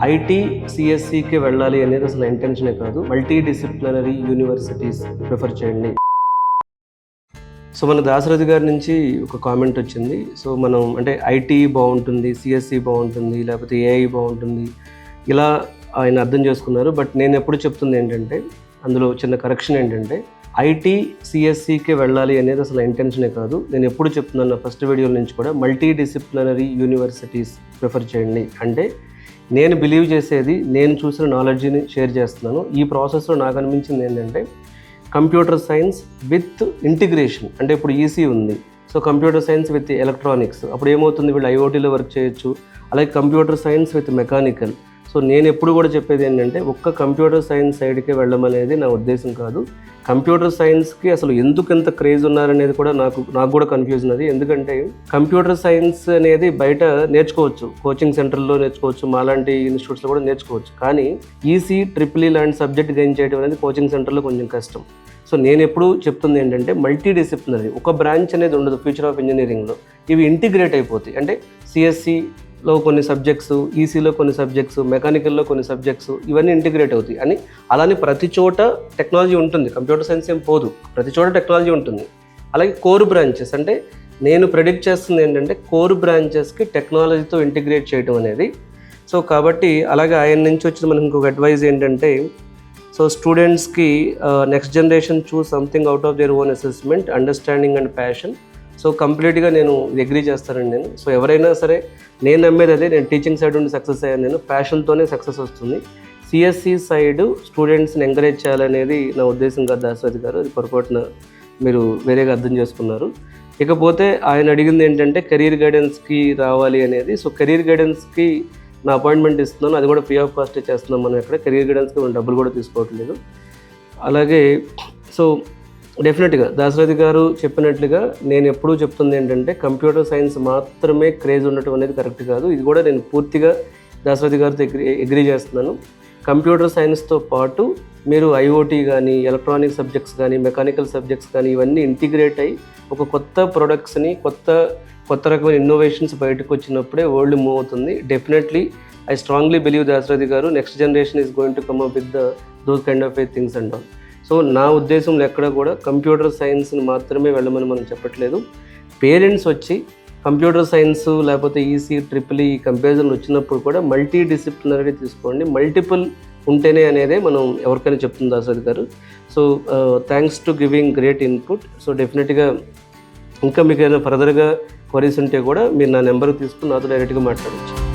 IT సిఎస్సికి వెళ్ళాలి అనేది అసలు ఇంటెన్షనే కాదు. మల్టీ డిసిప్లినరీ యూనివర్సిటీస్ ప్రిఫర్ చేయండి. సో మన దాశరథి గారి నుంచి ఒక కామెంట్ వచ్చింది. సో మనం అంటే ఐటీ బాగుంటుంది, సిఎస్సి బాగుంటుంది, లేకపోతే ఏఐ బాగుంటుంది, ఇలా ఆయన అర్థం చేసుకున్నారు. బట్ నేను ఎప్పుడు చెప్తుంది ఏంటంటే, అందులో చిన్న కరెక్షన్ ఏంటంటే, ఐటీ సిఎస్సికి వెళ్ళాలి అనేది అసలు ఇంటెన్షనే కాదు. నేను ఎప్పుడు చెప్తున్నాను ఫస్ట్ వీడియోల నుంచి కూడా, మల్టీ డిసిప్లినరీ యూనివర్సిటీస్ ప్రిఫర్ చేయండి. అంటే నేను బిలీవ్ చేసేది, నేను చూసిన నాలెడ్జ్ని షేర్ చేస్తున్నాను. ఈ ప్రాసెస్లో నాకు అనిపించింది ఏంటంటే, కంప్యూటర్ సైన్స్ విత్ ఇంటిగ్రేషన్. అంటే ఇప్పుడు ఈసీ ఉంది, so computer science with electronics, అప్పుడు ఏమవుతుంది, వీళ్ళు ఐఓటీలో వర్క్ చేయొచ్చు. అలాగే computer science with mechanical. So నేను ఎప్పుడు కూడా చెప్పేది ఏంటంటే, ఒక్క కంప్యూటర్ సైన్స్ సైడ్కే వెళ్ళమనేది నా ఉద్దేశం కాదు. కంప్యూటర్ సైన్స్కి అసలు ఎందుకు ఎంత క్రేజ్ ఉన్నారనేది కూడా నాకు కూడా కన్ఫ్యూజన్ అది. ఎందుకంటే కంప్యూటర్ సైన్స్ అనేది బయట నేర్చుకోవచ్చు, కోచింగ్ సెంటర్లో నేర్చుకోవచ్చు, మాలాంటి ఇన్స్టిట్యూట్స్లో కూడా నేర్చుకోవచ్చు. కానీ ఈసీ, ట్రిపుల్ లాంటి సబ్జెక్ట్ గెయిన్ చేయడం అనేది కోచింగ్ సెంటర్లో కొంచెం కష్టం. సో నేను ఎప్పుడు చెప్తుంది ఏంటంటే, మల్టీ డిసిప్లినరీ, ఒక బ్రాంచ్ అనేది ఉండదు ఫ్యూచర్ ఆఫ్ ఇంజనీరింగ్లో. ఇవి ఇంటిగ్రేట్ అయిపోతాయి. అంటే సిఎస్సిలో కొన్ని సబ్జెక్ట్స్, ఈసీలో కొన్ని సబ్జెక్ట్స్, మెకానికల్లో కొన్ని సబ్జెక్ట్స్, ఇవన్నీ ఇంటిగ్రేట్ అవుతాయి. అని అలానే ప్రతి చోట టెక్నాలజీ ఉంటుంది, కంప్యూటర్ సైన్స్ ఏం పోదు, ప్రతి చోట టెక్నాలజీ ఉంటుంది. అలాగే కోర్ బ్రాంచెస్, అంటే నేను ప్రెడిక్ట్ చేస్తుంది ఏంటంటే, కోర్ బ్రాంచెస్కి టెక్నాలజీతో ఇంటిగ్రేట్ చేయడం అనేది. సో కాబట్టి అలాగే ఆయన నుంచి వచ్చిన మనకి ఇంకొక అడ్వైజ్ ఏంటంటే, సో స్టూడెంట్స్కి next generation choose something out of their own assessment, understanding and passion. So కంప్లీట్గా నేను అగ్రీ చేస్తానండి నేను. సో ఎవరైనా సరే, నేను నమ్మేది అదే, నేను టీచింగ్ సైడ్ ఉండి సక్సెస్ అయ్యాను. నేను ప్యాషన్తోనే సక్సెస్ వస్తుంది. సిఎస్సి సైడ్ స్టూడెంట్స్ని ఎంకరేజ్ చేయాలనేది నా ఉద్దేశం కాదు దాశరథి గారు, అది పొరపాటున మీరు వేరేగా అర్థం చేసుకున్నారు. ఇకపోతే ఆయన అడిగింది ఏంటంటే, కెరీర్ గైడెన్స్కి రావాలి అనేది. సో కెరీర్ గైడెన్స్కి నా అపాయింట్మెంట్ ఇస్తున్నాను, అది కూడా ఫ్రీ ఆఫ్ కాస్టే చేస్తున్నాం. మనం ఎక్కడ కెరీర్ గైడెన్స్కి మనం డబ్బులు కూడా తీసుకోవట్లేదు. అలాగే సో డెఫినెట్గా దాశరథి గారు చెప్పినట్లుగా నేను ఎప్పుడూ చెప్తుంది ఏంటంటే, కంప్యూటర్ సైన్స్ మాత్రమే క్రేజ్ ఉండటం అనేది కరెక్ట్ కాదు. ఇది కూడా నేను పూర్తిగా దాశరథి గారితో అగ్రీ చేస్తున్నాను. కంప్యూటర్ సైన్స్తో పాటు మీరు ఐఓటీ కానీ, ఎలక్ట్రానిక్ సబ్జెక్ట్స్ కానీ, మెకానికల్ సబ్జెక్ట్స్ కానీ, ఇవన్నీ ఇంటిగ్రేట్ అయ్యి ఒక కొత్త ప్రొడక్ట్స్ని, కొత్త రకమైన ఇన్నోవేషన్స్ బయటకు వచ్చినప్పుడే వరల్డ్ మూవ్ అవుతుంది. Definitely I strongly believe Dasarathi గారు, next generation is going to come up with those kind of things and all. So నా ఉద్దేశంలో ఎక్కడ కూడా కంప్యూటర్ సైన్స్ని మాత్రమే వెళ్ళమని మనం చెప్పట్లేదు. పేరెంట్స్ వచ్చి కంప్యూటర్ సైన్స్ లేకపోతే ఈసీ, ట్రిపుల్ ఈ కంపారిజన్ వచ్చినప్పుడు కూడా మల్టీ డిసిప్లినరీ తీసుకోండి, మల్టిపుల్ ఉంటేనే అనేదే మనం ఎవరికైనా చెప్తుంది దాశరథి గారు. So thanks to giving great input. So డెఫినెట్గా ఇంకా మీకు ఏదైనా ఫర్దర్గా క్వరీస్ ఉంటే కూడా మీరు నా నెంబర్కి తీసుకుని నాతో డైరెక్ట్గా మాట్లాడవచ్చు.